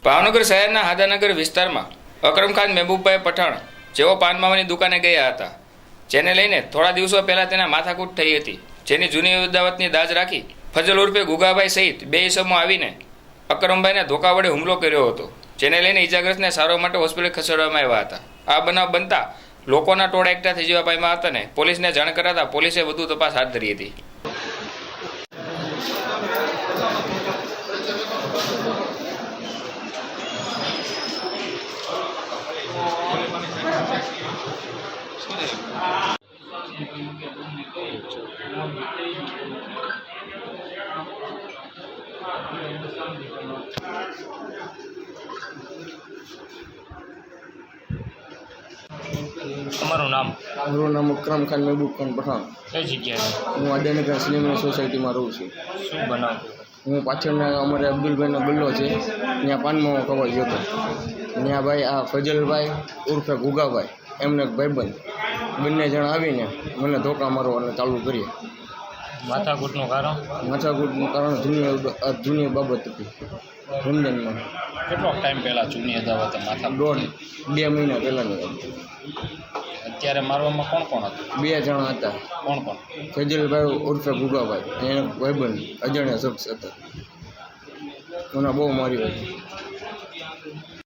ભાવનગર શહેરના હાદાનગર વિસ્તારમાં અકરમ ખાન મહેબૂબભાઈ પઠાણ જેઓ પાન માવાની દુકાને ગયા હતા, જેને લઈને થોડા દિવસો પહેલા તેના માથાકૂટ થઈ હતી, જેની જૂની અદાવતની દાજ રાખી ફજલ ઉર્ફે ગુગાભાઈ સહિત બે ઇસમો આવીને અકરમભાઈને ધોકા વડે હુમલો કર્યો હતો, જેને લઈને ઇજાગ્રસ્તને સારવાર માટે હોસ્પિટલ ખસેડવામાં આવ્યા હતા। આ બનાવ બનતા લોકોના ટોળા એકઠા થઈ જવા પામ્યા હતા અને પોલીસને જાણ કરાતા પોલીસે વધુ તપાસ હાથ ધરી હતી। તમારું નામ? મારું નામ અકરમ ખાન મહેબૂબ ખાન પઠાણ। કઈ જગ્યાએ? હું આદાનગર સ્લીમની સોસાયટીમાં રહું છું। શું બનાવ? હું પાછળના અમારે અબ્દુલભાઈનો ગલ્લો છે, ત્યાં પાનમાં કવા ગયો હતો। ત્યાં ભાઈ આ ફજલભાઈ ઉર્ફે ગુગાભાઈ એમને એક ભાઈબંધ બંને જણ આવીને મને ધોકા મારવાને ચાલુ કરીએ। માથાકૂટનું કારણ? માથાકૂટનું કારણ જૂની બાબત હતી રમજાનમાં। કેટલો ટાઈમ પહેલાં જૂની અદાવત? માથા 2 મહિના પહેલાંની વાત। અત્યારે મારવામાં કોણ કોણ હતું? 2 જણા હતા। કોણ કોણ? ફજલભાઈ ઉર્ફે ગુગાભાઈ એને ભાઈબંધ અજાણ્યા શખ્સ હતા, મને બહુ મારી હતી।